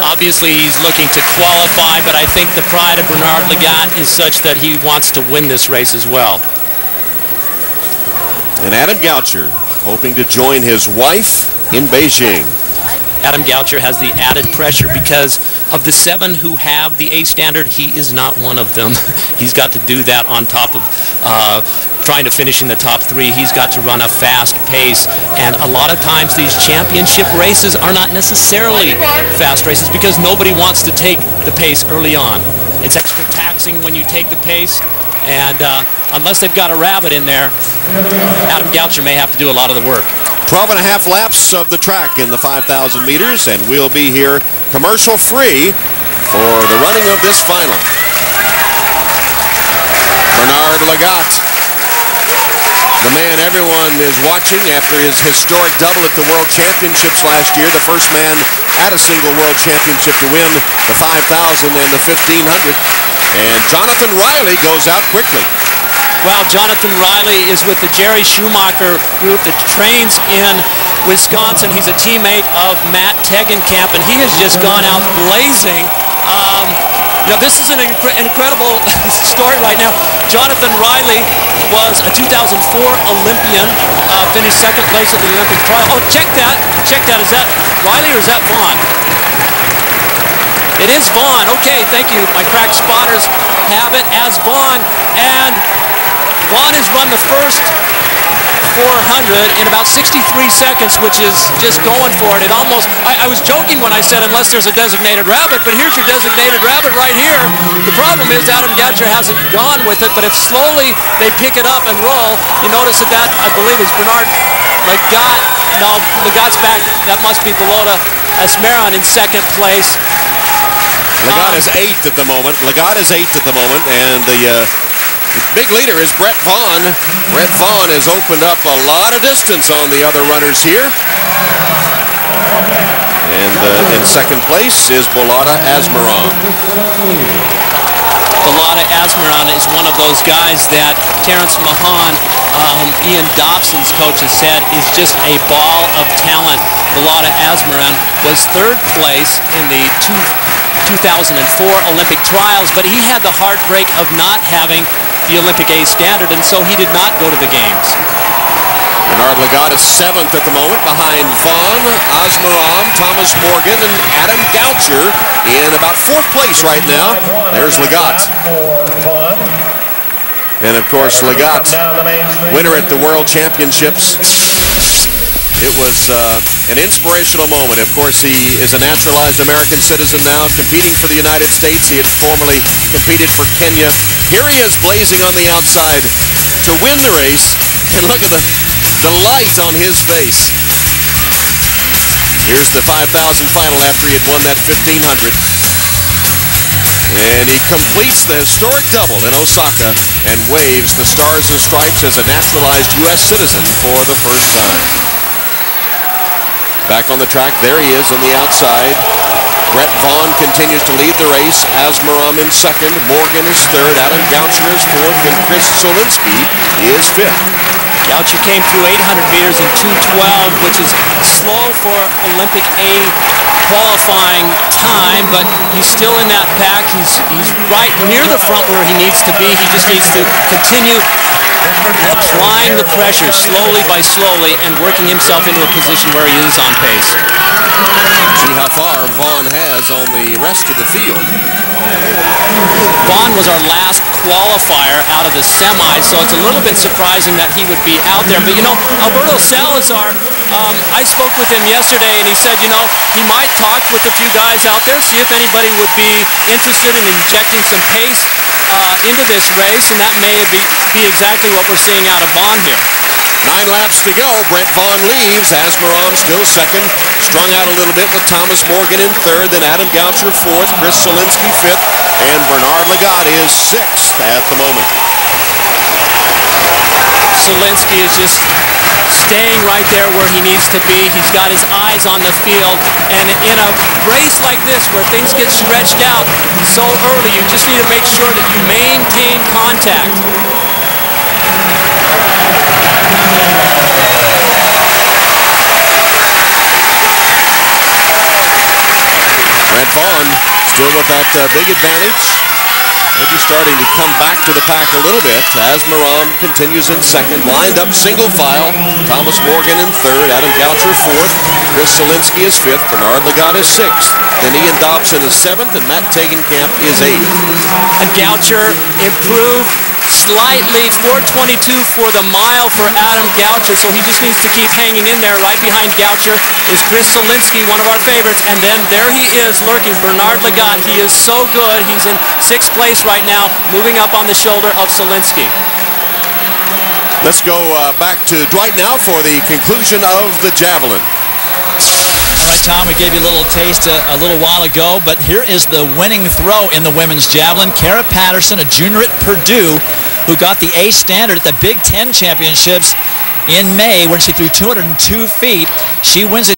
Obviously, he's looking to qualify, but I think the pride of Bernard Lagat is such that he wants to win this race as well. And Adam Goucher hoping to join his wife in Beijing. Adam Goucher has the added pressure because of the 7 who have the A standard, he is not one of them. He's got to do that on top of trying to finish in the top 3. He's got to run a fast pace, and a lot of times these championship races are not necessarily fast races because nobody wants to take the pace early on. It's extra taxing when you take the pace, and unless they've got a rabbit in there, Adam Goucher may have to do a lot of the work. 12 and a half laps of the track in the 5,000 meters, and we'll be here commercial-free for the running of this final. Bernard Lagat, the man everyone is watching after his historic double at the World Championships last year, the first man at a single World Championship to win the 5,000 and the 1,500. And Jonathan Riley goes out quickly. Well, Jonathan Riley is with the Jerry Schumacher group that trains in Wisconsin. He's a teammate of Matt Tegenkamp, and he has just gone out blazing. This is an incredible story right now. Jonathan Riley was a 2004 Olympian, finished second place at the Olympic trial. Oh, check that. Is that Riley or is that Vaughn? It is Vaughn. Okay, thank you. My crack spotters have it as Vaughn, and Vaughn has run the first 400 in about 63 seconds, which is just going for it. I was joking when I said unless there's a designated rabbit, but here's your designated rabbit right here. The problem is Adam Goucher hasn't gone with it, but if slowly they pick it up and roll, you notice that I believe is Bernard Lagat. No, Lagat's back. That must be Belota Asmeron in second place. Lagat is 8th at the moment. And the big leader is Brett Vaughn. Brett Vaughn has opened up a lot of distance on the other runners here. And in second place is Belota Asmeron. Belota Asmeron is one of those guys that Terrence Mahan, Ian Dobson's coach, has said is just a ball of talent. Belota Asmeron was third place in the 2004 Olympic trials, but he had the heartbreak of not having the Olympic A standard, and so he did not go to the games. Bernard Lagat is 7th at the moment behind Vaughn, Asmeron, Thomas Morgan, and Adam Goucher in about 4th place right now. There's Lagat. And of course, Lagat, winner at the World Championships. It was an inspirational moment. Of course, he is a naturalized American citizen now, competing for the United States. He had formerly competed for Kenya. Here he is blazing on the outside to win the race, and look at the light on his face. Here's the 5,000 final after he had won that 1,500. And he completes the historic double in Osaka and waves the Stars and Stripes as a naturalized U.S. citizen for the first time. Back on the track, there he is on the outside. Brett Vaughn continues to lead the race. Asmeron in second. Morgan is third. Adam Goucher is fourth. And Chris Solinsky is fifth. Goucher came through 800 meters in 2:12, which is slow for Olympic A qualifying time, but he's still in that pack. He's right near the front where he needs to be. He just needs to continue applying the pressure slowly by slowly and working himself into a position where he is on pace. See how far Vaughn has on the rest of the field. Vaughn was our last qualifier out of the semis, so it's a little bit surprising that he would be out there. But, you know, Alberto Salazar, I spoke with him yesterday, and he said, you know, he might talk with a few guys out there, see if anybody would be interested in injecting some pace into this race, and that may be exactly what we're seeing out of Vaughn here. 9 laps to go. Brett Vaughn leaves. Asmeron still second. Strung out a little bit with Thomas Morgan in third. Then Adam Goucher fourth. Chris Solinsky fifth. And Bernard Lagat is sixth at the moment. Solinsky is just staying right there where he needs to be. He's got his eyes on the field. And in a race like this where things get stretched out so early, you just need to make sure that you maintain contact. Grant Vaughn still with that big advantage. Maybe starting to come back to the pack a little bit as Meram continues in second. Lined up single file. Thomas Morgan in third. Adam Goucher fourth. Chris Solinsky is fifth. Bernard Lagat is sixth. Then Ian Dobson is seventh, and Matt Tegenkamp is eighth. And Goucher improved slightly, 4:22 for the mile for Adam Goucher, so he just needs to keep hanging in there. Right behind Goucher is Chris Solinsky, one of our favorites, and then there he is lurking, Bernard Lagat. He is so good. He's in sixth place right now, moving up on the shoulder of Solinsky. Let's go back to Dwight now for the conclusion of the javelin. All right, Tom, we gave you a little taste a little while ago, but here is the winning throw in the women's javelin. Kara Patterson, a junior at Purdue, who got the A standard at the Big Ten Championships in May when she threw 202 feet. She wins it.